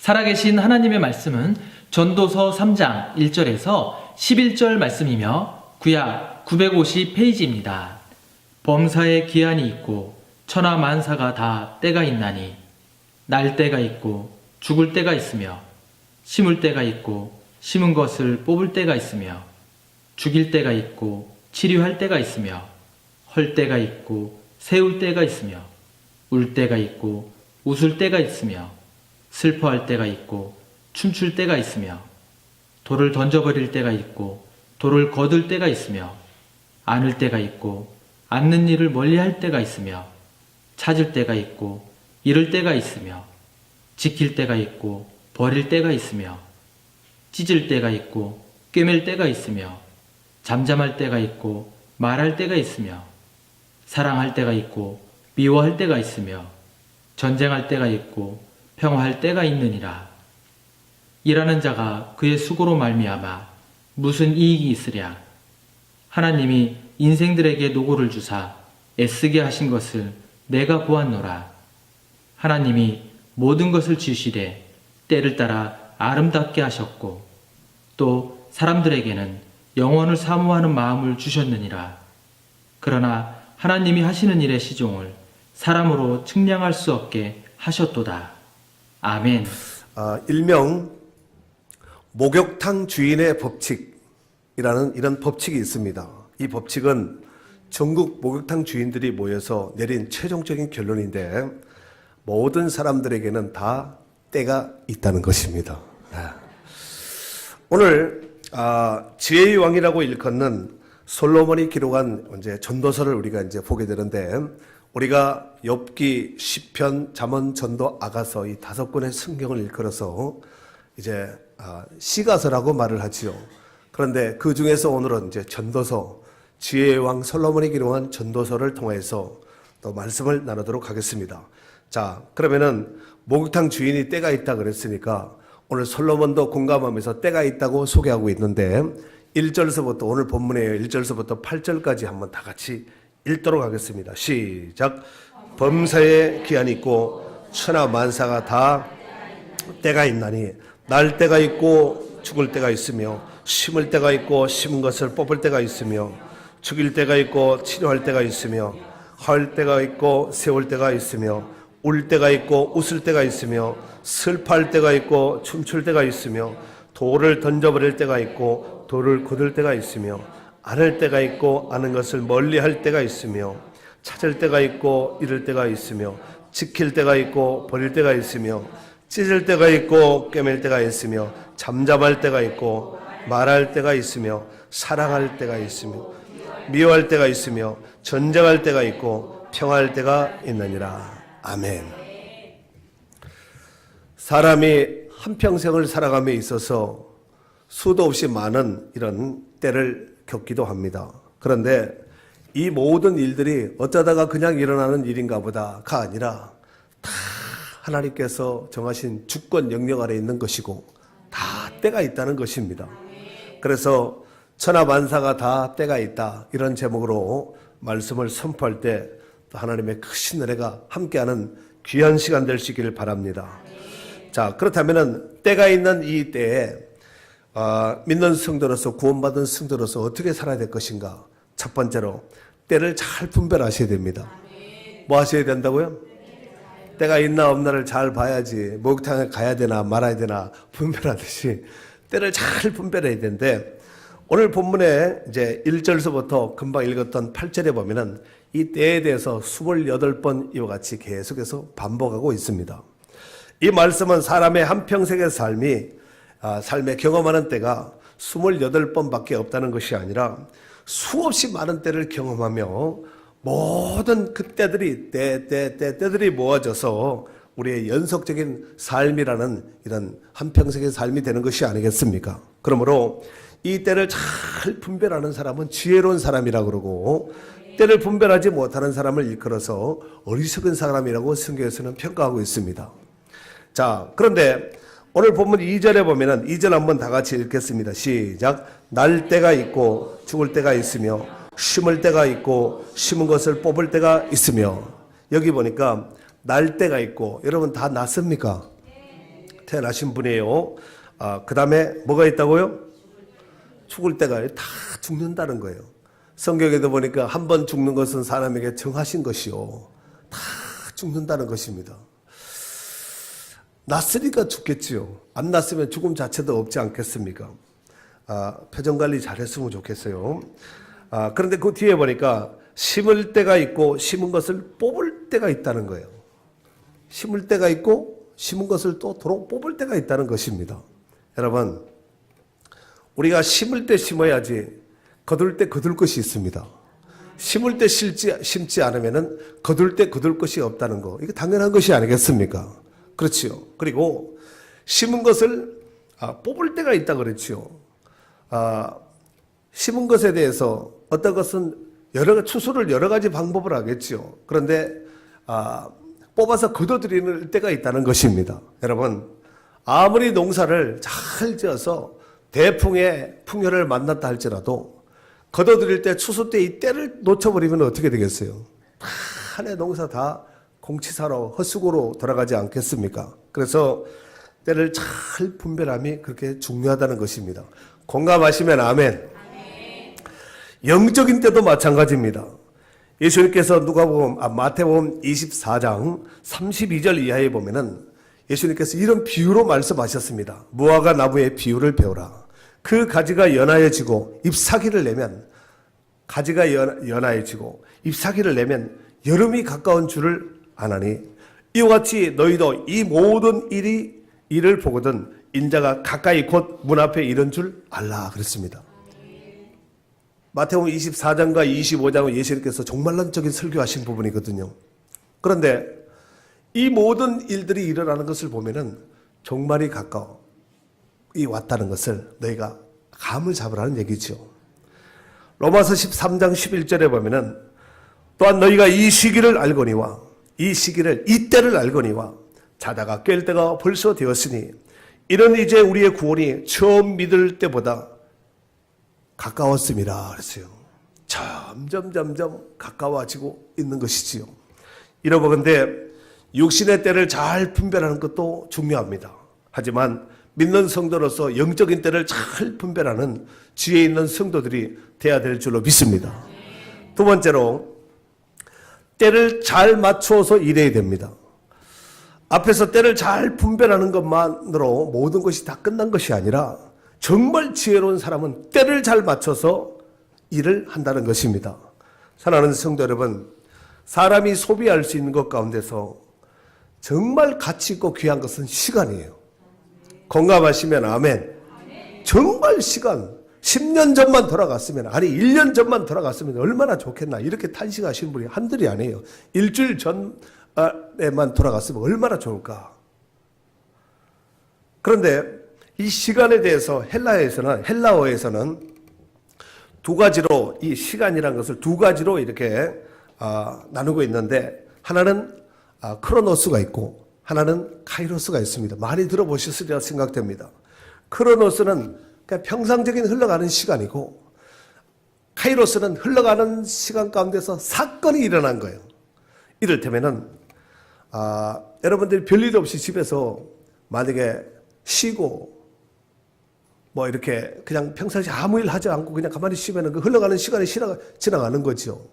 살아계신 하나님의 말씀은 전도서 3장 1절에서 11절 말씀이며 구약 950페이지입니다. 범사에 기한이 있고 천하 만사가 다 때가 있나니 날 때가 있고 죽을 때가 있으며 심을 때가 있고 심은 것을 뽑을 때가 있으며 죽일 때가 있고 치료할 때가 있으며 헐 때가 있고 세울 때가 있으며 울 때가 있고 웃을 때가 있으며 슬퍼할 때가 있고 춤출 때가 있으며 돌을 던져버릴 때가 있고 돌을 거둘 때가 있으며 안을 때가 있고 앉는 일을 멀리할 때가 있으며 찾을 때가 있고 잃을 때가 있으며 지킬 때가 있고 버릴 때가 있으며 찢을 때가 있고 꿰맬 때가 있으며 잠잠할 때가 있고 말할 때가 있으며 사랑할 때가 있고 미워할 때가 있으며 전쟁할 때가 있고 평화할 때가 있느니라. 일하는 자가 그의 수고로 말미암아 무슨 이익이 있으랴. 하나님이 인생들에게 노고를 주사 애쓰게 하신 것을 내가 보았노라. 하나님이 모든 것을 지으시되 때를 따라 아름답게 하셨고 또 사람들에게는 영원을 사모하는 마음을 주셨느니라. 그러나 하나님이 하시는 일의 시종을 사람으로 측량할 수 없게 하셨도다. 아멘. 일명 목욕탕 주인의 법칙이라는 이런 법칙이 있습니다. 이 법칙은 전국 목욕탕 주인들이 모여서 내린 최종적인 결론인데 모든 사람들에게는 다 때가 있다는 것입니다. 오늘 지혜의 왕이라고 일컫는 솔로몬이 기록한 이제 전도서를 우리가 이제 보게 되는데 우리가 욥기, 시편, 잠언, 전도, 아가서 이 5권의 성경을 일컬어서 이제 시가서라고 말을 하지요. 그런데 그 중에서 오늘은 이제 전도서, 지혜의 왕 솔로몬이 기록한 전도서를 통해서 또 말씀을 나누도록 하겠습니다. 자, 그러면은 목욕탕 주인이 때가 있다 그랬으니까 오늘 솔로몬도 공감하면서 때가 있다고 소개하고 있는데 1절서부터 오늘 본문에 1절서부터 8절까지 한번 다 같이 읽도록 하겠습니다. 시작. 범사에 기한이 있고 천하 만사가 다 때가 있나니 날 때가 있고 죽을 때가 있으며 심을 때가 있고 심은 것을 뽑을 때가 있으며 죽일 때가 있고 치료할 때가 있으며 할 때가 있고 세울 때가 있으며 울 때가 있고 웃을 때가 있으며 슬퍼할 때가 있고 춤출 때가 있으며 돌을 던져버릴 때가 있고 돌을 거둘 때가 있으며 안을 때가 있고 아는 것을 멀리할 때가 있으며 찾을 때가 있고 잃을 때가 있으며 지킬 때가 있고 버릴 때가 있으며 찢을 때가 있고 꿰맬 때가 있으며 잠잠할 때가 있고 말할 때가 있으며 사랑할 때가 있으며 미워할 때가 있으며 전쟁할 때가 있고 평화할 때가 있느니라. 아멘. 사람이 한평생을 살아감에 있어서 수도 없이 많은 이런 때를 겪기도 합니다. 그런데 이 모든 일들이 어쩌다가 그냥 일어나는 일인가 보다가 아니라 다 하나님께서 정하신 주권 영역 아래 있는 것이고 다 때가 있다는 것입니다. 그래서 천하 만사가 다 때가 있다 이런 제목으로 말씀을 선포할 때 하나님의 크신 은혜가 함께하는 귀한 시간 될 수 있기를 바랍니다. 자, 그렇다면은 때가 있는 이 때에 믿는 성도로서 구원받은 성도로서 어떻게 살아야 될 것인가? 첫 번째로 때를 잘 분별하셔야 됩니다. 뭐 하셔야 된다고요? 때가 있나 없나를 잘 봐야지 목욕탕에 가야 되나 말아야 되나 분별하듯이 때를 잘 분별해야 되는데 오늘 본문에 이제 1절서부터 금방 읽었던 8절에 보면은 이 때에 대해서 28번 이와 같이 계속해서 반복하고 있습니다. 이 말씀은 사람의 한평생의 삶에 경험하는 때가 28번밖에 없다는 것이 아니라 수없이 많은 때를 경험하며 모든 그 때들이 모아져서 우리의 연속적인 삶이라는 이런 한평생의 삶이 되는 것이 아니겠습니까? 그러므로 이 때를 잘 분별하는 사람은 지혜로운 사람이라고 그러고 때를 분별하지 못하는 사람을 일컬어서 어리석은 사람이라고 성경에서는 평가하고 있습니다. 자, 그런데 오늘 본문 2절에 보면은 2절 한번 다 같이 읽겠습니다. 시작. 날 때가 있고 죽을 때가 있으며 심을 때가 있고 심은 것을 뽑을 때가 있으며 여기 보니까 날 때가 있고 여러분 다 났습니까? 태어나신 분이에요. 그 다음에 뭐가 있다고요? 죽을 때가 다 죽는다는 거예요. 성경에도 보니까 한 번 죽는 것은 사람에게 정하신 것이요. 다 죽는다는 것입니다. 났으니까 죽겠지요. 안 났으면 죽음 자체도 없지 않겠습니까? 표정 관리 잘했으면 좋겠어요. 그런데 그 뒤에 보니까 심을 때가 있고 심은 것을 뽑을 때가 있다는 거예요. 심을 때가 있고 심은 것을 또 도로 뽑을 때가 있다는 것입니다. 여러분, 우리가 심을 때 심어야지 거둘 때 거둘 것이 있습니다. 심을 때 심지 않으면은 거둘 때 거둘 것이 없다는 거. 이게 당연한 것이 아니겠습니까? 그렇지요. 그리고 심은 것을 뽑을 때가 있다 그랬지요. 심은 것에 대해서 어떤 것은 추수를 여러 가지 방법을 하겠지요. 그런데 뽑아서 거둬들이는 때가 있다는 것입니다. 여러분, 아무리 농사를 잘 지어서 대풍의 풍요를 만났다 할지라도 거둬들일 때 추수 때 이 때를 놓쳐버리면 어떻게 되겠어요? 한 해 농사 다 공치사로 헛수고로 돌아가지 않겠습니까? 그래서 때를 잘 분별함이 그렇게 중요하다는 것입니다. 공감하시면 아멘. 영적인 때도 마찬가지입니다. 예수님께서 마태복음 24장 32절 이하에 보면은 예수님께서 이런 비유로 말씀하셨습니다. 무화과 나무의 비유를 배우라. 그 가지가 연하여지고 잎사귀를 내면 가지가 연하여지고 잎사귀를 내면 여름이 가까운 줄을 아나니 이와 같이 너희도 이 모든 일을 보거든 인자가 가까이 곧 문 앞에 이른 줄 알라 그랬습니다. 마태복음 24장과 25장은 예수님께서 종말론적인 설교하신 부분이거든요. 그런데 이 모든 일들이 일어나는 것을 보면은 종말이 가까워 왔다는 것을 너희가 감을 잡으라는 얘기죠. 로마서 13장 11절에 보면은 또한 너희가 이 시기를 알거니와 이 때를 알거니와 자다가 깰 때가 벌써 되었으니 이런 이제 우리의 구원이 처음 믿을 때보다 가까웠음이라 그랬어요. 점점 가까워지고 있는 것이지요. 이러보건대 육신의 때를 잘 분별하는 것도 중요합니다. 하지만 믿는 성도로서 영적인 때를 잘 분별하는 지혜 있는 성도들이 돼야 될 줄로 믿습니다. 두 번째로 때를 잘 맞춰서 일해야 됩니다. 앞에서 때를 잘 분별하는 것만으로 모든 것이 다 끝난 것이 아니라 정말 지혜로운 사람은 때를 잘 맞춰서 일을 한다는 것입니다. 사랑하는 성도 여러분, 사람이 소비할 수 있는 것 가운데서 정말 가치 있고 귀한 것은 시간이에요. 공감하시면 아멘. 정말 시간, 10년 전만 돌아갔으면, 아니 1년 전만 돌아갔으면 얼마나 좋겠나 이렇게 탄식하시는 분이 한둘이 아니에요. 일주일 전에만 돌아갔으면 얼마나 좋을까. 그런데 이 시간에 대해서 헬라어에서는 두 가지로 이 시간이라는 것을 두 가지로 이렇게 나누고 있는데 하나는 크로노스가 있고 하나는 카이로스가 있습니다. 많이 들어보셨으리라 생각됩니다. 크로노스는 그냥 평상적인 흘러가는 시간이고 카이로스는 흘러가는 시간 가운데서 사건이 일어난 거예요. 이를테면은 여러분들이 별일 없이 집에서 만약에 쉬고 뭐 이렇게 그냥 평상시 아무 일 하지 않고 그냥 가만히 쉬면은 그 흘러가는 시간이 지나가는 거죠.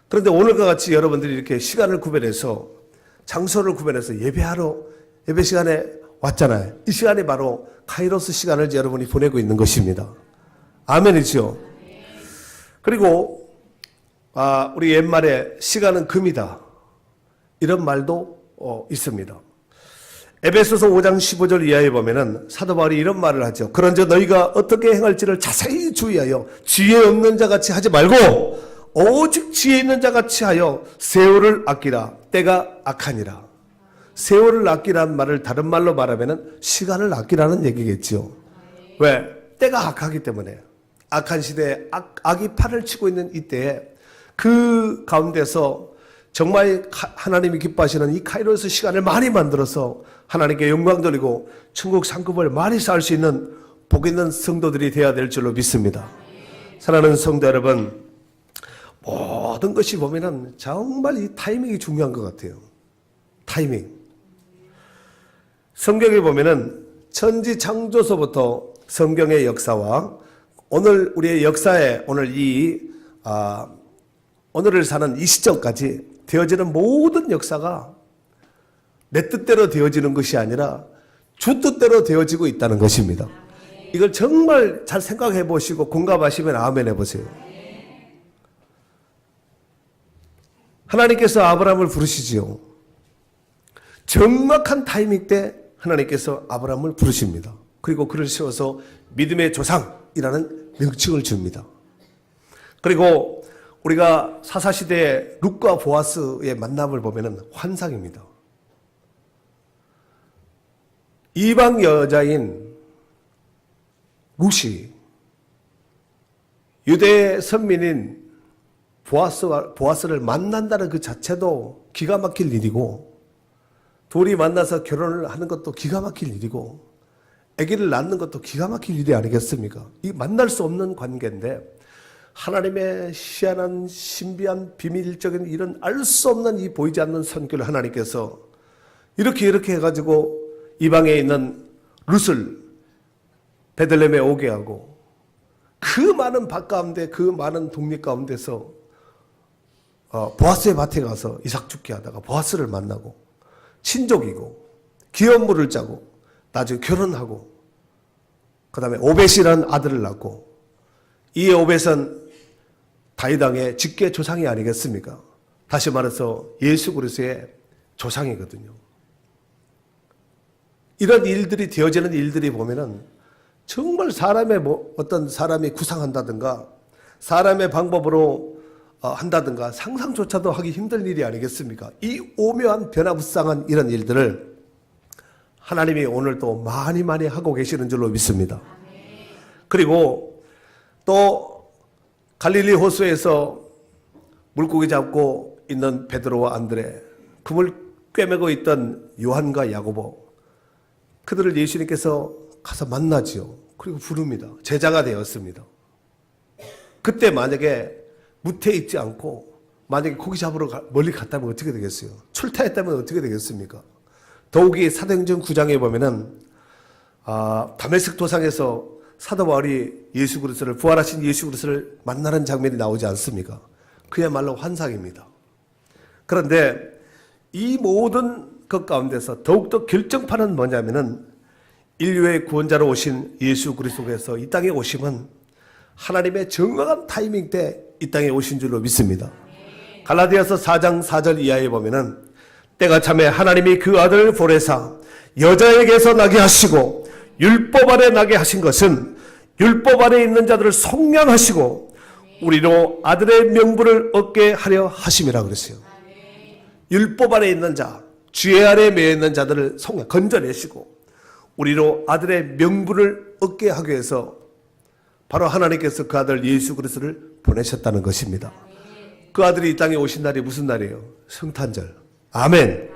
그런데 오늘과 같이 여러분들이 이렇게 시간을 구별해서 장소를 구별해서 예배 시간에 왔잖아요. 이 시간이 바로 카이로스 시간을 여러분이 보내고 있는 것입니다. 아멘이죠. 그리고 우리 옛말에 시간은 금이다 이런 말도 있습니다. 에베소서 5장 15절 이하에 보면은 사도 바울이 이런 말을 하죠. 그런즉 너희가 어떻게 행할지를 자세히 주의하여 지혜 없는 자같이 하지 말고 오직 지혜 있는 자같이 하여 세월을 아끼라. 때가 악하니라. 세월을 아끼라는 말을 다른 말로 말하면은 시간을 아끼라는 얘기겠죠. 왜? 때가 악하기 때문에. 악한 시대에 악이 팔을 치고 있는 이때에 그 가운데서 정말 하나님이 기뻐하시는 이 카이로스 시간을 많이 만들어서 하나님께 영광 돌리고 천국 상급을 많이 쌓을 수 있는 복 있는 성도들이 되어야 될 줄로 믿습니다. 사랑하는 성도 여러분, 모든 것이 보면은 정말 이 타이밍이 중요한 것 같아요. 타이밍. 성경에 보면은 천지 창조서부터 성경의 역사와 오늘 우리의 역사에 오늘을 사는 이 시점까지 되어지는 모든 역사가 내 뜻대로 되어지는 것이 아니라 주 뜻대로 되어지고 있다는 것입니다. 이걸 정말 잘 생각해 보시고 공감하시면 아멘 해보세요. 하나님께서 아브라함을 부르시지요. 정확한 타이밍 때 하나님께서 아브라함을 부르십니다. 그리고 그를 세워서 믿음의 조상이라는 명칭을 줍니다. 그리고 우리가 사사시대의 룻과 보아스의 만남을 보면 환상입니다. 이방 여자인 룻이 유대 선민인 보아스를 만난다는 그 자체도 기가 막힐 일이고, 둘이 만나서 결혼을 하는 것도 기가 막힐 일이고, 아기를 낳는 것도 기가 막힐 일이 아니겠습니까? 이 만날 수 없는 관계인데 하나님의 희한한 신비한 비밀적인 이런 알 수 없는 이 보이지 않는 선교를 하나님께서 이렇게 해가지고 이방에 있는 룻을 베들레헴에 오게 하고, 그 많은 밭 가운데, 그 많은 독립 가운데서 보아스의 밭에 가서 이삭 죽게 하다가 보아스를 만나고 친족이고 기업 물을 짜고 나중에 결혼하고, 그 다음에 오벳이라는 아들을 낳고, 이 오벳은 다윗 왕의 직계 조상이 아니겠습니까? 다시 말해서 예수 그리스도의 조상이거든요. 이런 일들이 되어지는 일들이 보면은 정말 어떤 사람이 구상한다든가 사람의 방법으로 한다든가 상상조차도 하기 힘든 일이 아니겠습니까? 이 오묘한 변화무쌍한 이런 일들을 하나님이 오늘 또 많이 하고 계시는 줄로 믿습니다. 그리고 또 갈릴리 호수에서 물고기 잡고 있는 베드로와 안드레, 그물 꿰매고 있던 요한과 야고보, 그들을 예수님께서 가서 만나지요. 그리고 부릅니다. 제자가 되었습니다. 그때 만약에 무태에 있지 않고 만약에 고기 잡으러 멀리 갔다면 어떻게 되겠어요? 출타했다면 어떻게 되겠습니까? 더욱이 사도행전 9장에 보면은 다메섹 도상에서 사도 바울이 예수 그리스도를, 부활하신 예수 그리스도를 만나는 장면이 나오지 않습니까? 그야말로 환상입니다. 그런데 이 모든 것 가운데서 더욱더 결정판은 뭐냐면은 인류의 구원자로 오신 예수 그리스도께서 이 땅에 오심은 하나님의 정확한 타이밍 때 이 땅에 오신 줄로 믿습니다. 갈라디아서 4장 4절 이하에 보면은 때가 참에 하나님이 그 아들을 보내사 여자에게서 나게 하시고 율법 아래 나게 하신 것은 율법 아래 있는 자들을 속량하시고 우리로 아들의 명분을 얻게 하려 하심이라 그랬어요. 율법 아래 있는 자, 죄 아래 매여 있는 자들을 건져내시고 우리로 아들의 명분을 얻게 하기 위해서 바로 하나님께서 그 아들 예수 그리스도를 보내셨다는 것입니다. 그 아들이 이 땅에 오신 날이 무슨 날이에요? 성탄절. 아멘.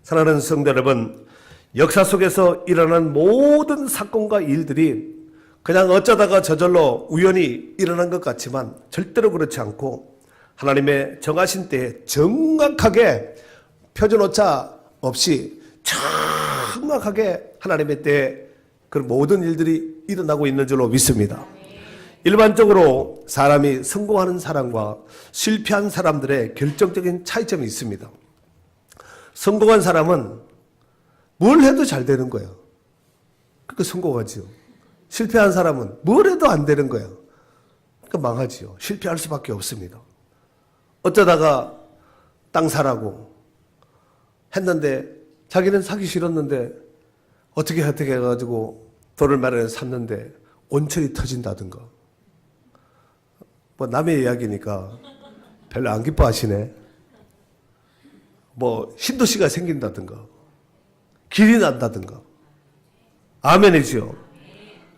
사랑하는 성도 여러분, 역사 속에서 일어난 모든 사건과 일들이 그냥 어쩌다가 저절로 우연히 일어난 것 같지만 절대로 그렇지 않고 하나님의 정하신 때에 정확하게 표준오차 없이 정확하게 하나님의 때에 그 모든 일들이 일어나고 있는 줄로 믿습니다. 일반적으로 사람이 성공하는 사람과 실패한 사람들의 결정적인 차이점이 있습니다. 성공한 사람은 뭘 해도 잘 되는 거예요. 그러니까 성공하지요. 실패한 사람은 뭘 해도 안 되는 거예요. 그러니까 망하지요. 실패할 수밖에 없습니다. 어쩌다가 땅 사라고 했는데 자기는 사기 싫었는데 어떻게 해가지고 돈을 마련해서 샀는데 온천이 터진다든가, 뭐 남의 이야기니까 별로 안 기뻐하시네. 뭐 신도시가 생긴다든가 길이 난다든가. 아멘이죠.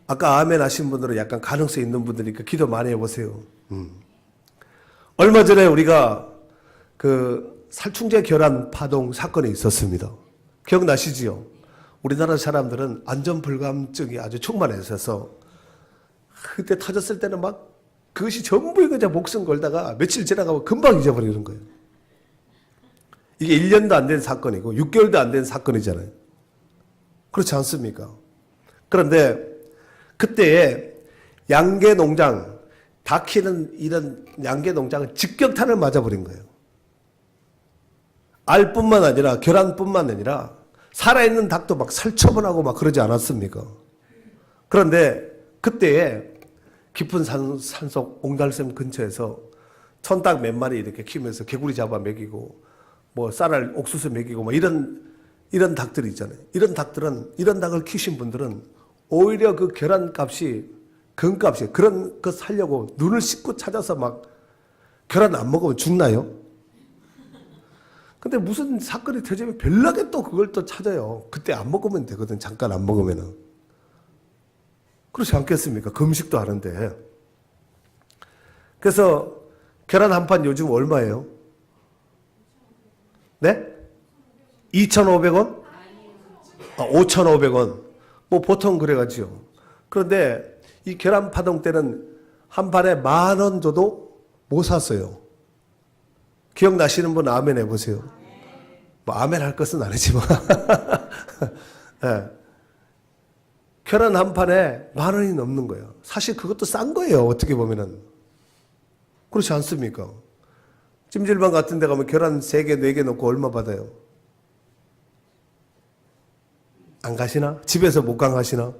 아까 아멘 하신 분들은 약간 가능성 있는 분들이니까 기도 많이 해보세요. 얼마 전에 우리가 그 살충제 결함 파동 사건이 있었습니다. 기억나시지요? 우리나라 사람들은 안전불감증이 아주 충만해서 그때 터졌을 때는 막 그것이 전부 그냥 목숨 걸다가 며칠 지나가면 금방 잊어버리는 거예요. 이게 1년도 안 된 사건이고 6개월도 안 된 사건이잖아요. 그렇지 않습니까? 그런데 그때에 양계 농장, 닭 키는 이런 양계 농장은 직격탄을 맞아버린 거예요. 알뿐만 아니라 계란뿐만 아니라 살아있는 닭도 막 살처분하고 막 그러지 않았습니까? 그런데 그때에 깊은 산속 옹달샘 근처에서 천닭 몇 마리 이렇게 키우면서 개구리 잡아 먹이고 뭐 쌀알 옥수수 먹이고 뭐 이런 닭들이 있잖아요. 이런 닭을 키우신 분들은 오히려 그 계란값이 금값이 그런 거 살려고 눈을 씻고 찾아서 막 계란 안 먹으면 죽나요? 근데 무슨 사건이 터지면 별나게 또 그걸 또 찾아요. 그때 안 먹으면 되거든. 잠깐 안 먹으면은. 그렇지 않겠습니까? 금식도 하는데. 그래서 계란 한 판 요즘 얼마예요? 네? 2,500원? 5,500원. 뭐 보통 그래가지요. 그런데 이 계란 파동 때는 한 판에 10,000원 줘도 못 샀어요. 기억나시는 분 아멘 해보세요. 뭐 아멘 할 것은 아니지만 네. 계란 한 판에 10,000원이 넘는 거예요. 사실 그것도 싼 거예요. 어떻게 보면은. 그렇지 않습니까? 찜질방 같은 데 가면 계란 3개, 4개 넣고 얼마 받아요? 안 가시나? 집에서 못 가시나?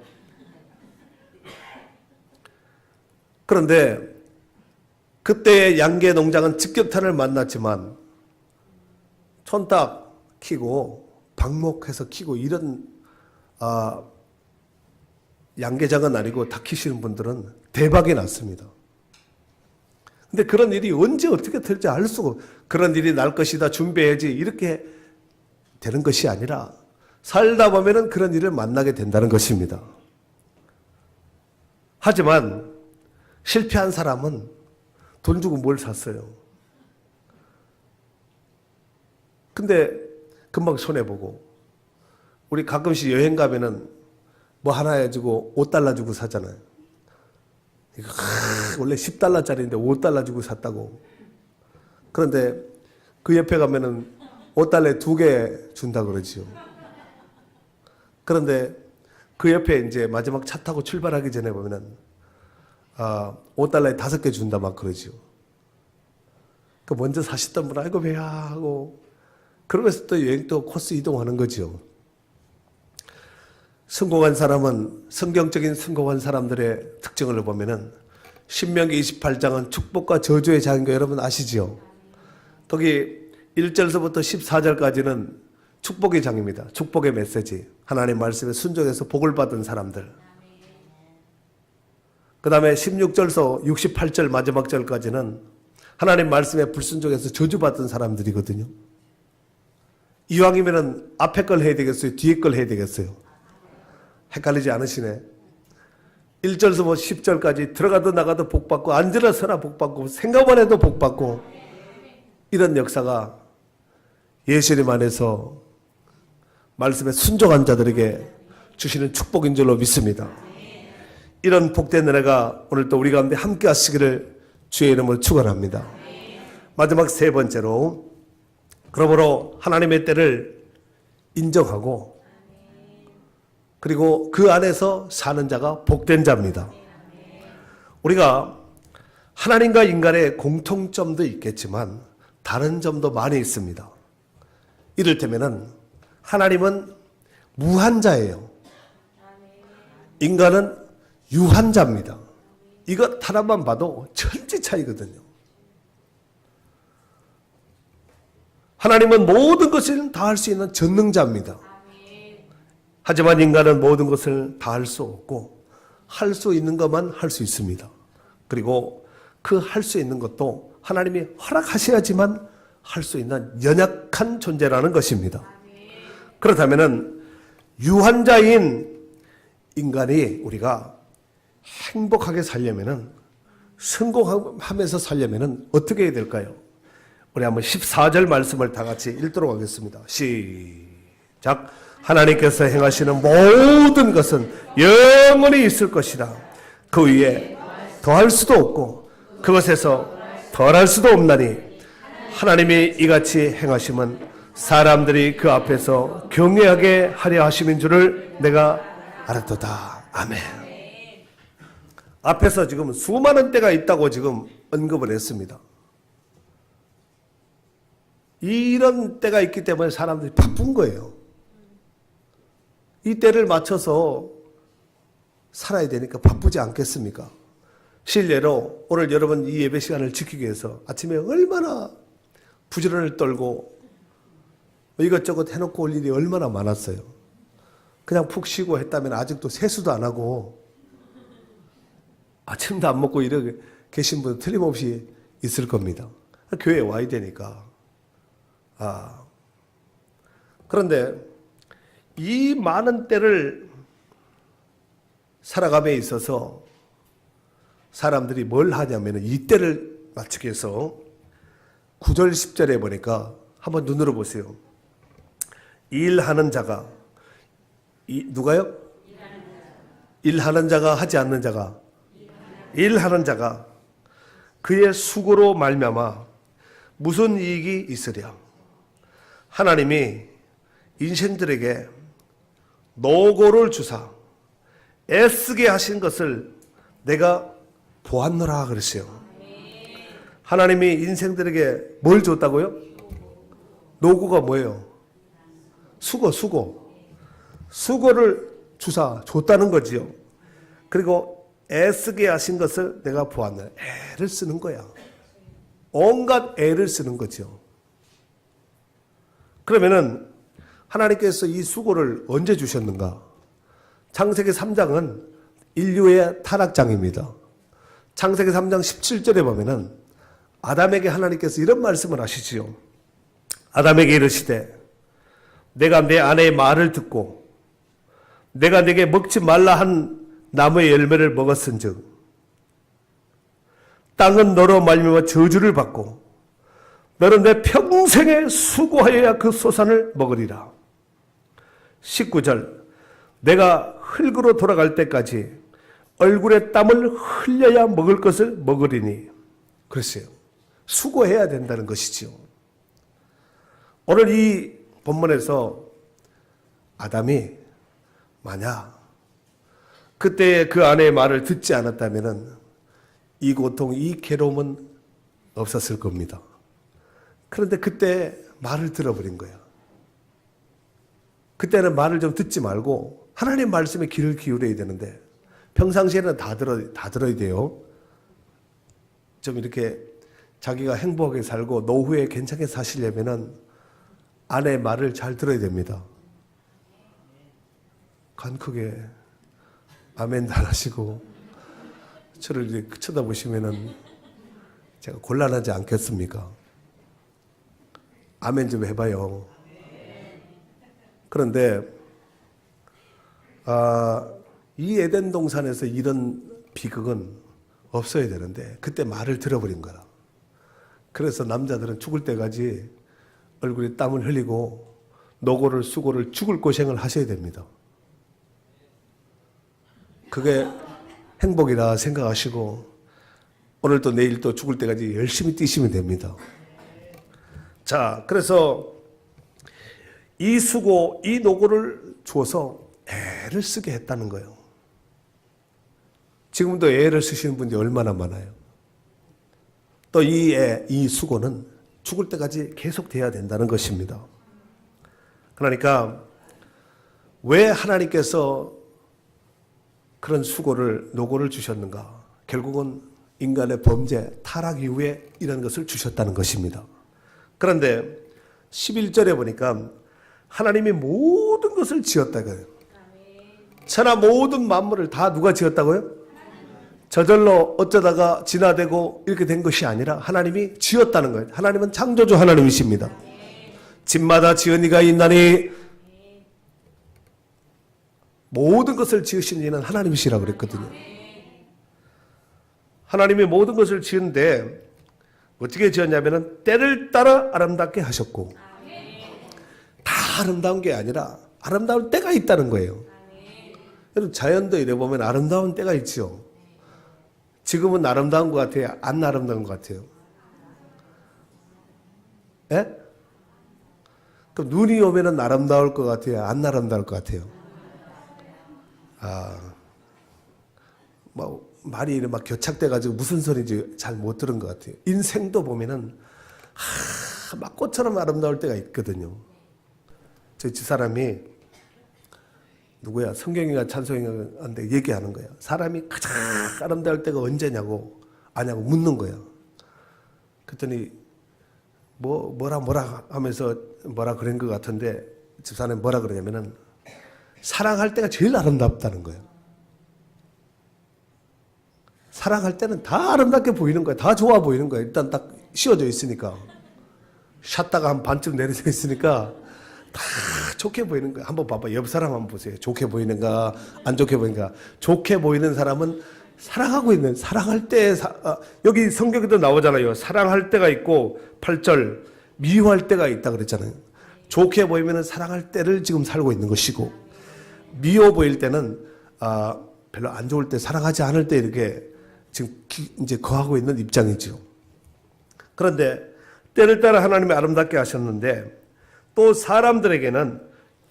그런데 그때의 양계 농장은 직격탄을 만났지만 촌닭 키고 방목해서 키고 이런 양계장은 아니고 닭 키시는 분들은 대박이 났습니다. 근데 그런 일이 언제 어떻게 될지 알 수가 없고 그런 일이 날 것이다 준비해야지 이렇게 되는 것이 아니라 살다 보면은 그런 일을 만나게 된다는 것입니다. 하지만 실패한 사람은 돈 주고 뭘 샀어요? 근데 금방 손해보고 우리 가끔씩 여행 가면은 뭐 하나 해주고 $5 주고 사잖아요. 이거 원래 $10짜리인데 $5 주고 샀다고. 그런데 그 옆에 가면은 $5에 2개 준다 그러지요. 그런데 그 옆에 이제 마지막 차 타고 출발하기 전에 보면은 $5에 5개 준다 막 그러지요. 그 먼저 사셨던 분 아이고 배야 하고 그러면서 또 여행 또 코스 이동하는 거죠. 성공한 사람은 성경적인 성공한 사람들의 특징을 보면은 신명기 28장은 축복과 저주의 장인 거 여러분 아시지요? 거기 1절서부터 14절까지는 축복의 장입니다. 축복의 메시지. 하나님 말씀에 순종해서 복을 받은 사람들. 그 다음에 16절서 68절 마지막 절까지는 하나님 말씀에 불순종해서 저주받은 사람들이거든요. 이왕이면은 앞에 걸 해야 되겠어요? 뒤에 걸 해야 되겠어요? 헷갈리지 않으시네. 1절서부터 10절까지 들어가도 나가도 복받고 앉으나 서나 복받고 생각만 해도 복받고 이런 역사가 예수님 안에서 말씀에 순종한 자들에게 주시는 축복인 줄로 믿습니다. 이런 복된 은혜가 오늘 또 우리 가운데 함께 하시기를 주의 이름으로 축원합니다. 마지막 세 번째로 그러므로 하나님의 때를 인정하고 그리고 그 안에서 사는 자가 복된 자입니다. 우리가 하나님과 인간의 공통점도 있겠지만 다른 점도 많이 있습니다. 이를테면은 하나님은 무한자예요. 인간은 유한자입니다. 이거 하나만 봐도 천지 차이거든요. 하나님은 모든 것을 다 할 수 있는 전능자입니다. 하지만 인간은 모든 것을 다 할 수 없고 할 수 있는 것만 할 수 있습니다. 그리고 그 할 수 있는 것도 하나님이 허락하셔야지만 할 수 있는 연약한 존재라는 것입니다. 그렇다면 유한자인 인간이 우리가 행복하게 살려면은 성공하면서 살려면은 어떻게 해야 될까요? 우리 한번 14절 말씀을 다 같이 읽도록 하겠습니다. 시작. 하나님께서 행하시는 모든 것은 영원히 있을 것이다. 그 위에 더할 수도 없고 그것에서 덜할 수도 없나니 하나님이 이같이 행하심은 사람들이 그 앞에서 경외하게 하려 하심인 줄을 내가 알았도다. 아멘. 앞에서 지금 수많은 때가 있다고 지금 언급을 했습니다. 이런 때가 있기 때문에 사람들이 바쁜 거예요. 이 때를 맞춰서 살아야 되니까 바쁘지 않겠습니까? 실례로 오늘 여러분 이 예배 시간을 지키기 위해서 아침에 얼마나 부지런을 떨고 이것저것 해놓고 올 일이 얼마나 많았어요. 그냥 푹 쉬고 했다면 아직도 세수도 안 하고 아침도 안 먹고 이렇게 계신 분 틀림없이 있을 겁니다. 교회에 와야 되니까. 그런데 이 많은 때를 살아감에 있어서 사람들이 뭘 하냐면 이 때를 맞추기 위해서 9절 10절에 보니까 한번 눈으로 보세요. 일하는 자가 누가요? 일하는 자가 하지 않는 자가 일하는 자가 그의 수고로 말미암아 무슨 이익이 있으랴. 하나님이 인생들에게 노고를 주사 애쓰게 하신 것을 내가 보았노라 그랬어요. 하나님이 인생들에게 뭘 줬다고요? 노고가 뭐예요? 수고를 주사 줬다는 거지요. 그리고 애쓰게 하신 것을 내가 보았노라. 애를 쓰는 거야. 온갖 애를 쓰는 거죠. 그러면은 하나님께서 이 수고를 언제 주셨는가? 창세기 3장은 인류의 타락장입니다. 창세기 3장 17절에 보면은 아담에게 하나님께서 이런 말씀을 하시지요. 아담에게 이르시되 내가 내 아내의 말을 듣고 내가 내게 먹지 말라 한 나무의 열매를 먹었은즉 땅은 너로 말미암아 저주를 받고 너는 내 평생에 수고하여야 그 소산을 먹으리라. 19절 내가 흙으로 돌아갈 때까지 얼굴에 땀을 흘려야 먹을 것을 먹으리니. 그랬어요. 수고해야 된다는 것이지요. 오늘 이 본문에서 아담이 만약 그때 그 아내의 말을 듣지 않았다면 이 고통, 이 괴로움은 없었을 겁니다. 그런데 그때 말을 들어버린 거야. 그때는 말을 좀 듣지 말고 하나님 말씀에 귀를 기울여야 되는데 평상시에는 다 들어야 돼요. 좀 이렇게 자기가 행복하게 살고 노후에 괜찮게 사시려면은 아내의 말을 잘 들어야 됩니다. 간 크게 아멘도 안 하시고 저를 이렇게 쳐다보시면은 제가 곤란하지 않겠습니까? 아멘 좀 해봐요. 그런데 이 에덴 동산에서 이런 비극은 없어야 되는데 그때 말을 들어버린 거라. 그래서 남자들은 죽을 때까지 얼굴에 땀을 흘리고 노고를 수고를 죽을 고생을 하셔야 됩니다. 그게 행복이라 생각하시고 오늘도 내일도 죽을 때까지 열심히 뛰시면 됩니다. 자, 그래서 이 수고, 이 노고를 주어서 애를 쓰게 했다는 거예요. 지금도 애를 쓰시는 분들이 얼마나 많아요. 또 이 수고는 죽을 때까지 계속돼야 된다는 것입니다. 그러니까 왜 하나님께서 그런 수고를, 노고를 주셨는가? 결국은 인간의 범죄, 타락 이후에 이런 것을 주셨다는 것입니다. 그런데 11절에 보니까 하나님이 모든 것을 지었다고요. 천하 모든 만물을 다 누가 지었다고요? 저절로 어쩌다가 진화되고 이렇게 된 것이 아니라 하나님이 지었다는 거예요. 하나님은 창조주 하나님이십니다. 집마다 지은 이가 있나니 모든 것을 지으신 이는 하나님이시라고 그랬거든요. 하나님이 모든 것을 지은데 어떻게 지었냐면 때를 따라 아름답게 하셨고 다 아름다운 게 아니라 아름다운 때가 있다는 거예요. 여러분 자연도 이래 보면 아름다운 때가 있죠. 지금은 아름다운 것 같아요? 안 아름다운 것 같아요? 예? 그럼 눈이 오면은 아름다울 것 같아요? 안 아름다울 것 같아요? 말이 막 교착돼가지고 무슨 소리인지 잘 못 들은 것 같아요. 인생도 보면은, 막 꽃처럼 아름다울 때가 있거든요. 저희 집사람이, 누구야? 성경인가 찬송인가한테 얘기하는 거야. 사람이 가장 아름다울 때가 언제냐고, 아냐고 묻는 거야. 그랬더니, 뭐라 하면서 뭐라 그런 것 같은데, 집사람이 뭐라 그러냐면은, 사랑할 때가 제일 아름답다는 거예요. 사랑할 때는 다 아름답게 보이는 거야. 다 좋아 보이는 거야. 일단 딱 씌워져 있으니까. 샷다가 한 반쯤 내려져 있으니까 다 좋게 보이는 거야. 한번 봐봐. 옆 사람 한번 보세요. 좋게 보이는가, 안 좋게 보이는가. 좋게 보이는 사람은 사랑하고 있는, 사랑할 때, 여기 성경에도 나오잖아요. 사랑할 때가 있고, 8절, 미워할 때가 있다 그랬잖아요. 좋게 보이면 사랑할 때를 지금 살고 있는 것이고, 미워 보일 때는, 별로 안 좋을 때, 사랑하지 않을 때 이렇게 지금 이제 거하고 있는 입장이죠. 그런데 때를 따라 하나님이 아름답게 하셨는데 또 사람들에게는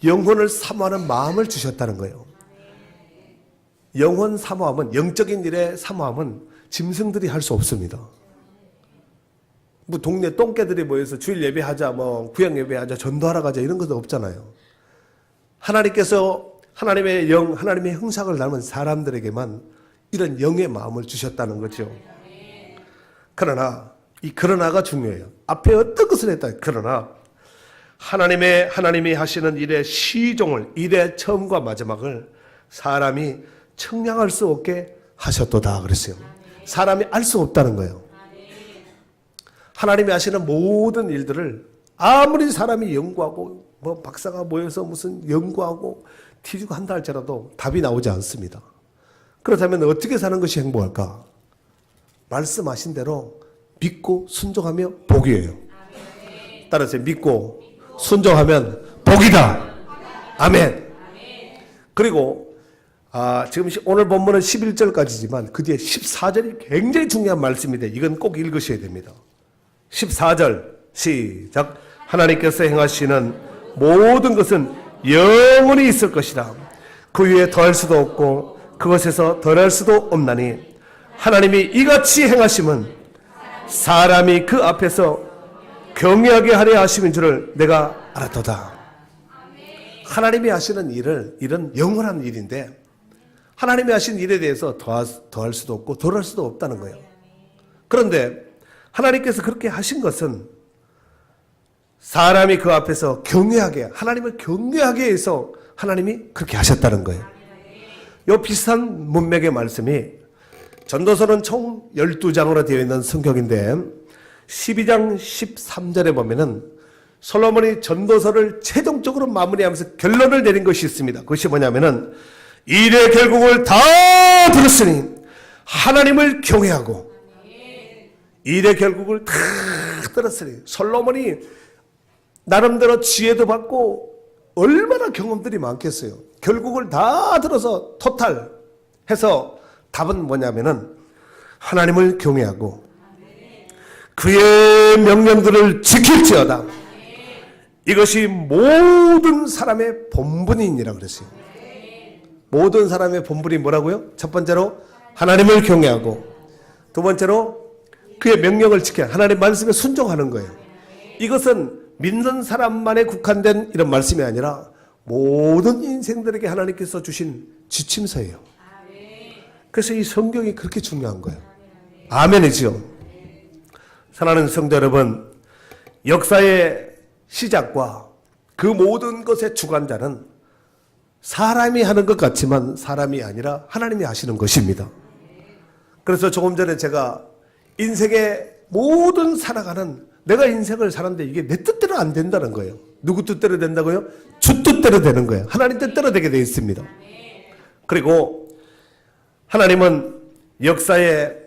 영혼을 사모하는 마음을 주셨다는 거예요. 영혼 사모함은, 영적인 일의 사모함은 짐승들이 할 수 없습니다. 뭐 동네 똥개들이 모여서 주일 예배하자, 구약 예배하자, 전도하러 가자 이런 것도 없잖아요. 하나님께서 하나님의 영, 하나님의 형상을 닮은 사람들에게만 이런 영의 마음을 주셨다는 거죠. 그러나 이 그러나가 중요해요. 앞에 어떤 것을 했다. 그러나 하나님이 하시는 일의 시종을, 일의 처음과 마지막을 사람이 청량할 수 없게 하셨도다 그랬어요. 사람이 알 수 없다는 거예요. 하나님이 하시는 모든 일들을 아무리 사람이 연구하고 박사가 모여서 무슨 연구하고 티주고 한다 할지라도 답이 나오지 않습니다. 그렇다면 어떻게 사는 것이 행복할까? 말씀하신 대로 믿고 순종하며 복이에요. 따라서 믿고 순종하면 복이다. 아멘. 그리고 지금 오늘 본문은 11절까지지만 그 뒤에 14절이 굉장히 중요한 말씀인데 이건 꼭 읽으셔야 됩니다. 14절 시작. 하나님께서 행하시는 모든 것은 영원히 있을 것이다. 그 위에 더할 수도 없고 그것에서 덜할 수도 없나니 하나님이 이같이 행하심은 사람이 그 앞에서 경외하게 하려 하심인 줄을 내가 알았도다. 하나님이 하시는 일은 영원한 일인데 하나님이 하신 일에 대해서 더할 수도 없고 덜할 수도 없다는 거예요. 그런데 하나님께서 그렇게 하신 것은 사람이 그 앞에서 경외하게, 하나님을 경외하게 해서 하나님이 그렇게 하셨다는 거예요. 이 비슷한 문맥의 말씀이 전도서는 총 12장으로 되어 있는 성경인데 12장 13절에 보면은 솔로몬이 전도서를 최종적으로 마무리하면서 결론을 내린 것이 있습니다. 그것이 뭐냐면은 일의 결국을 다 들었으니 하나님을 경외하고, 일의 결국을 다 들었으니 솔로몬이 나름대로 지혜도 받고 얼마나 경험들이 많겠어요. 결국을 다 들어서 토탈 해서 답은 뭐냐면은 하나님을 경외하고 그의 명령들을 지킬지어다. 이것이 모든 사람의 본분이니라 그랬어요. 모든 사람의 본분이 뭐라고요? 첫 번째로 하나님을 경외하고, 두 번째로 그의 명령을 지켜 하나님 말씀에 순종하는 거예요. 이것은 믿는 사람만에 국한된 이런 말씀이 아니라 모든 인생들에게 하나님께서 주신 지침서예요. 그래서 이 성경이 그렇게 중요한 거예요. 아멘이죠. 사랑하는 성도 여러분, 역사의 시작과 그 모든 것의 주관자는 사람이 하는 것 같지만 사람이 아니라 하나님이 하시는 것입니다. 그래서 조금 전에 제가 인생의 모든 살아가는, 내가 인생을 사는데 이게 내 뜻대로 안 된다는 거예요. 누구 뜻대로 된다고요? 주 뜻대로 되는 거예요. 하나님 뜻대로 되게 되어 있습니다. 그리고 하나님은 역사의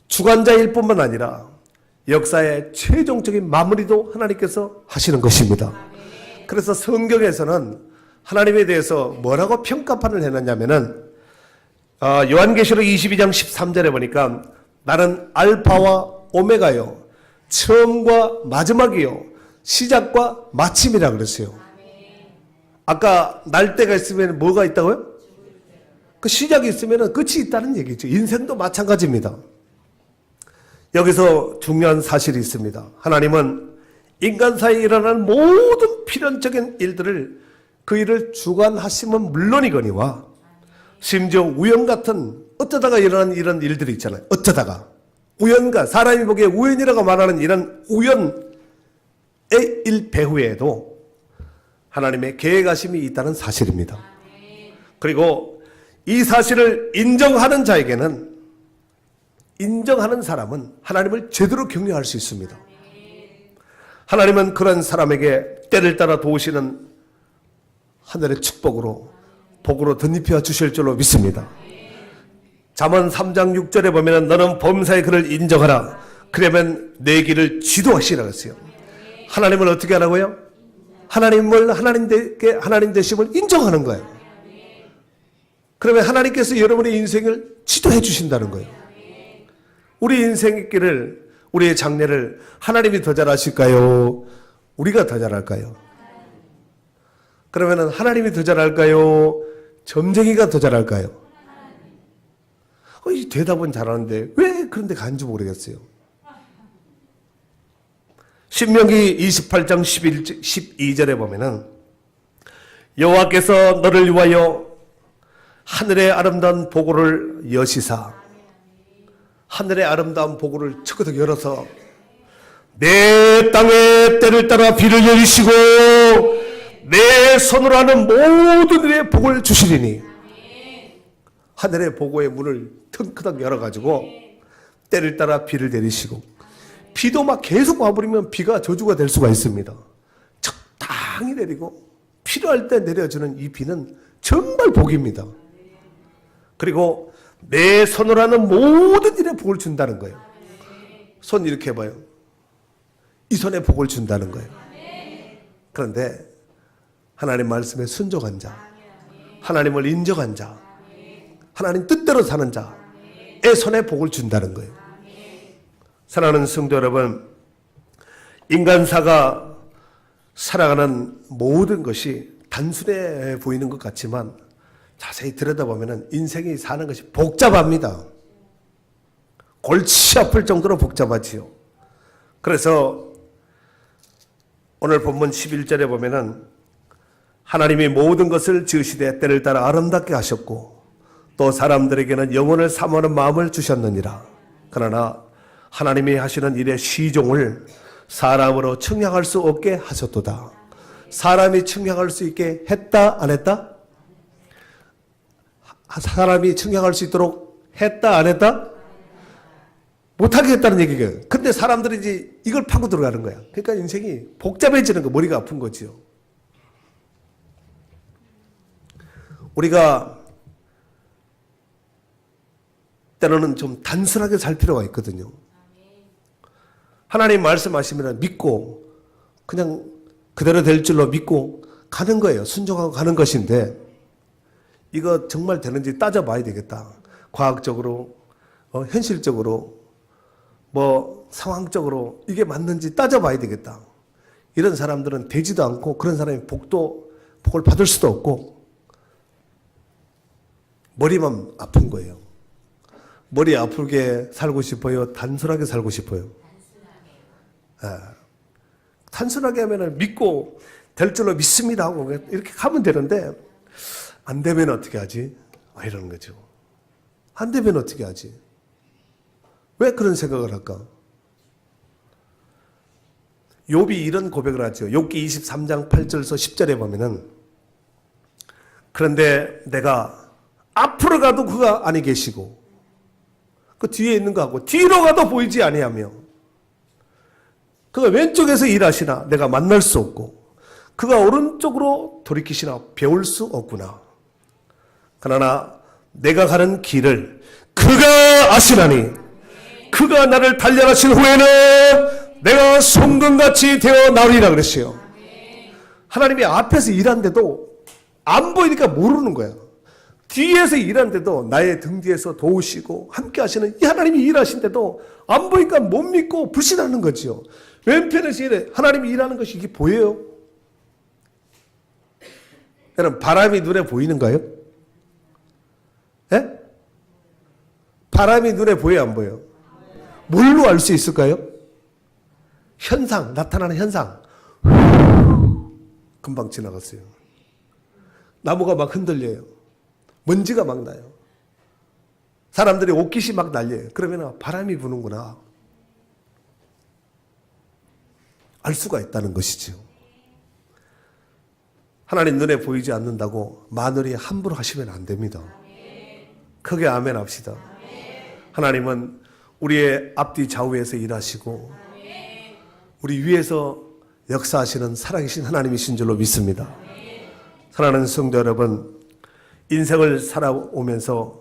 주관자일 뿐만 아니라 역사의 최종적인 마무리도 하나님께서 하시는 것입니다. 그래서 성경에서는 하나님에 대해서 뭐라고 평가판을 해놨냐면은 요한계시록 22장 13절에 보니까 나는 알파와 오메가요, 처음과 마지막이요, 시작과 마침이라 그랬어요. 아까 날 때가 있으면 뭐가 있다고요? 그 시작이 있으면 끝이 있다는 얘기죠. 인생도 마찬가지입니다. 여기서 중요한 사실이 있습니다. 하나님은 인간사에 일어나는 모든 필연적인 일들을 그 일을 주관하시면 물론이거니와 심지어 우연 같은 어쩌다가 일어나는 이런 일들이 있잖아요. 어쩌다가 우연과 사람이 보기에 우연이라고 말하는 이런 우연의 일 배후에도 하나님의 계획하심이 있다는 사실입니다. 그리고 이 사실을 인정하는 자에게는 인정하는 사람은 하나님을 제대로 경외할 수 있습니다. 하나님은 그런 사람에게 때를 따라 도우시는 하늘의 축복으로 복으로 덧입혀 주실 줄로 믿습니다. 잠언 3장 6절에 보면 너는 범사의 그를 인정하라. 그러면 내 길을 지도하시라 했어요. 하나님을 어떻게 하라고요? 하나님을 하나님 되심을 인정하는 거예요. 그러면 하나님께서 여러분의 인생을 지도해 주신다는 거예요. 우리 인생의 길을, 우리의 장래를 하나님이 더 잘하실까요? 우리가 더 잘할까요? 그러면 하나님이 더 잘할까요? 점쟁이가 더 잘할까요? 이 대답은 잘하는데 왜 그런데 간지 모르겠어요. 신명기 28장 12절에 보면은 여호와께서 너를 위하여 하늘의 아름다운 보고를 여시사 하늘의 아름다운 보고를 척거덕 열어서 내 땅에 때를 따라 비를 내리시고 내 손으로 하는 모든 일에 복을 주시리니 하늘의 보고의 문을 腾크덕 열어가지고 때를 따라 비를 내리시고 비도 막 계속 와버리면 비가 저주가 될 수가 있습니다. 적당히 내리고 필요할 때 내려주는 이 비는 정말 복입니다. 그리고 내 손으로 하는 모든 일에 복을 준다는 거예요. 손 이렇게 해봐요. 이 손에 복을 준다는 거예요. 그런데 하나님 말씀에 순종한 자, 하나님을 인정한 자, 하나님 뜻대로 사는 자의 손에 복을 준다는 거예요. 사랑하는 성도 여러분, 인간사가 살아가는 모든 것이 단순해 보이는 것 같지만 자세히 들여다보면 인생이 사는 것이 복잡합니다. 골치 아플 정도로 복잡하지요. 그래서 오늘 본문 11절에 보면은 하나님이 모든 것을 지으시되 때를 따라 아름답게 하셨고 또 사람들에게는 영혼을 사모하는 마음을 주셨느니라. 그러나 하나님이 하시는 일의 시종을 사람으로 측량할 수 없게 하셨도다. 사람이 측량할 수 있게 했다 안 했다? 사람이 측량할 수 있도록 했다 안 했다? 못하게 했다는 얘기예요. 근데 사람들이 이제 이걸 파고 들어가는 거야. 그러니까 인생이 복잡해지는 거, 머리가 아픈 거지요. 우리가 때로는 좀 단순하게 살 필요가 있거든요. 하나님 말씀하시면 믿고 그냥 그대로 될 줄로 믿고 가는 거예요. 순종하고 가는 것인데 이거 정말 되는지 따져봐야 되겠다. 과학적으로, 현실적으로, 상황적으로 이게 맞는지 따져봐야 되겠다. 이런 사람들은 되지도 않고 그런 사람이 복을 받을 수도 없고 머리만 아픈 거예요. 머리 아프게 살고 싶어요? 단순하게 살고 싶어요? 단순하게 하면 믿고 될 줄로 믿습니다 하고 이렇게 가면 되는데 안 되면 어떻게 하지? 이러는 거죠. 안 되면 어떻게 하지? 왜 그런 생각을 할까? 욥이 이런 고백을 하죠. 욥기 23장 8절에서 10절에 보면은 그런데 내가 앞으로 가도 그가 아니 계시고 그 뒤에 있는 거하고 뒤로 가도 보이지 아니하며 그가 왼쪽에서 일하시나 내가 만날 수 없고 그가 오른쪽으로 돌이키시나 배울 수 없구나. 그러나 내가 가는 길을 그가 아시나니 그가 나를 단련하신 후에는 내가 송금같이 되어 나오리라 그랬어요. 하나님이 앞에서 일하는데도 안 보이니까 모르는 거야. 뒤에서 일하는데도 나의 등 뒤에서 도우시고 함께 하시는 이 하나님이 일하신데도 안 보니까 못 믿고 불신하는 거지요. 왼편에서 일해. 하나님이 일하는 것이 이게 보여요? 여러분, 바람이 눈에 보이는가요? 예? 바람이 눈에 보여요, 안 보여요? 뭘로 알 수 있을까요? 현상, 나타나는 현상. 금방 지나갔어요. 나무가 막 흔들려요. 먼지가 막 나요. 사람들이 옷깃이 막 날려요. 그러면 바람이 부는구나. 알 수가 있다는 것이죠. 하나님 눈에 보이지 않는다고 마누리 함부로 하시면 안 됩니다. 크게 아멘 합시다. 하나님은 우리의 앞뒤 좌우에서 일하시고 우리 위에서 역사하시는 살아계신 하나님이신 줄로 믿습니다. 사랑하는 성도 여러분, 인생을 살아오면서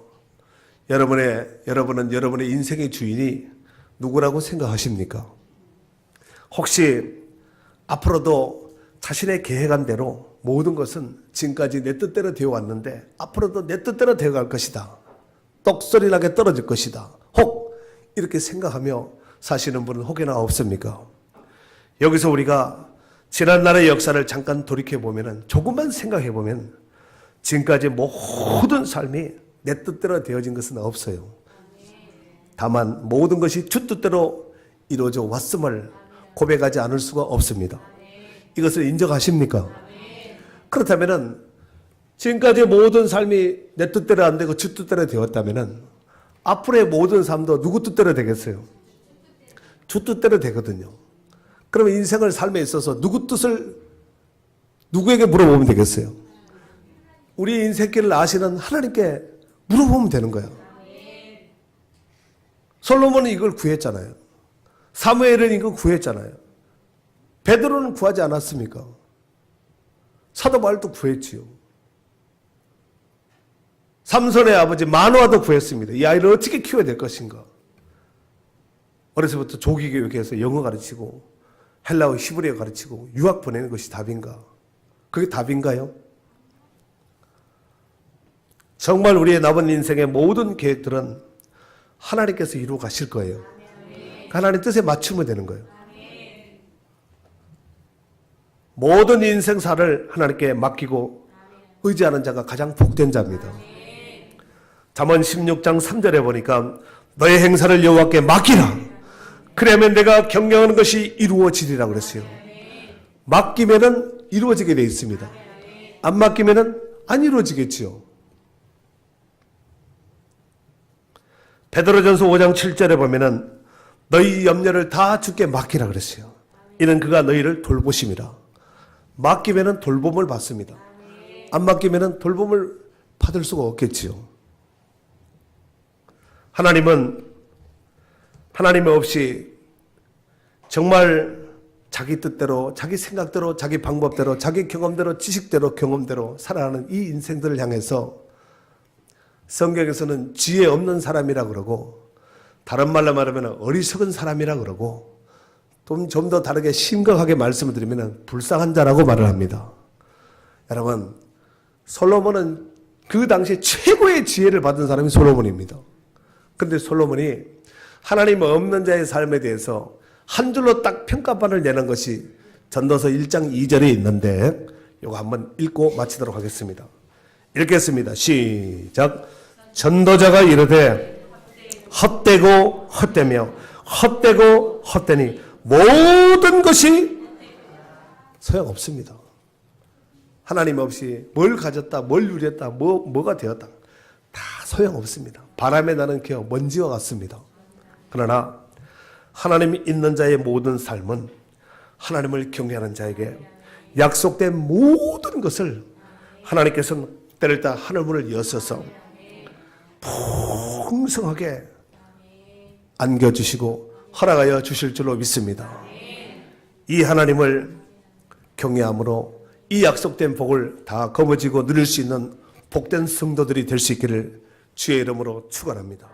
여러분은 여러분의 인생의 주인이 누구라고 생각하십니까? 혹시 앞으로도 자신의 계획한 대로 모든 것은 지금까지 내 뜻대로 되어 왔는데 앞으로도 내 뜻대로 되어 갈 것이다. 똑소리 나게 떨어질 것이다. 혹 이렇게 생각하며 사시는 분은 혹여나 없습니까? 여기서 우리가 지난날의 역사를 잠깐 돌이켜보면 조금만 생각해보면 지금까지 모든 삶이 내 뜻대로 되어진 것은 없어요. 다만 모든 것이 주 뜻대로 이루어져 왔음을 고백하지 않을 수가 없습니다. 이것을 인정하십니까? 그렇다면 지금까지 모든 삶이 내 뜻대로 안 되고 주 뜻대로 되었다면 앞으로의 모든 삶도 누구 뜻대로 되겠어요? 주 뜻대로 되거든요. 그러면 인생을 삶에 있어서 누구 뜻을 누구에게 물어보면 되겠어요? 우리 인생길을 아시는 하나님께 물어보면 되는 거예요. 솔로몬은 이걸 구했잖아요. 사무엘은 이걸 구했잖아요. 베드로는 구하지 않았습니까? 사도 바울도 구했지요. 삼손의 아버지 마노아도 구했습니다. 이 아이를 어떻게 키워야 될 것인가? 어려서부터 조기교육에서 영어 가르치고 헬라어 히브리어 가르치고 유학 보내는 것이 답인가? 그게 답인가요? 정말 우리의 남은 인생의 모든 계획들은 하나님께서 이루어 가실 거예요. 하나님 뜻에 맞추면 되는 거예요. 모든 인생사를 하나님께 맡기고 의지하는 자가 가장 복된 자입니다. 잠언 16장 3절에 보니까 너의 행사를 여호와께 맡기라. 그러면 내가 경영하는 것이 이루어지리라 그랬어요. 맡기면은 이루어지게 되어 있습니다. 안 맡기면은 안 이루어지겠지요. 베드로전서 5장 7절에 보면은 너희 염려를 다 주께 맡기라 그랬어요. 이는 그가 너희를 돌보심이라. 맡기면은 돌봄을 받습니다. 안 맡기면은 돌봄을 받을 수가 없겠지요. 하나님은 하나님 없이 정말 자기 뜻대로, 자기 생각대로, 자기 방법대로, 자기 경험대로, 지식대로, 경험대로 살아가는 이 인생들을 향해서 성경에서는 지혜 없는 사람이라 그러고 다른 말로 말하면 어리석은 사람이라 그러고 좀 더 다르게 심각하게 말씀을 드리면 불쌍한 자라고 말을 합니다. 여러분, 솔로몬은 그 당시에 최고의 지혜를 받은 사람이 솔로몬입니다. 그런데 솔로몬이 하나님 없는 자의 삶에 대해서 한 줄로 딱 평가판을 내는 것이 전도서 1장 2절에 있는데 이거 한번 읽고 마치도록 하겠습니다. 읽겠습니다. 시작. 전도자가 이르되 헛되고 헛되며 헛되고 헛되니 모든 것이 소용없습니다. 하나님 없이 뭘 가졌다, 뭘 누렸다, 뭐가 되었다 다 소용없습니다. 바람에 나는 기어 먼지와 같습니다. 그러나 하나님이 있는 자의 모든 삶은 하나님을 경외하는 자에게 약속된 모든 것을 하나님께서는 때를 따라 하늘문을 여셔서 풍성하게 안겨주시고 허락하여 주실 줄로 믿습니다. 이 하나님을 경외함으로 이 약속된 복을 다 거머쥐고 누릴 수 있는 복된 성도들이 될 수 있기를 주의 이름으로 축원합니다.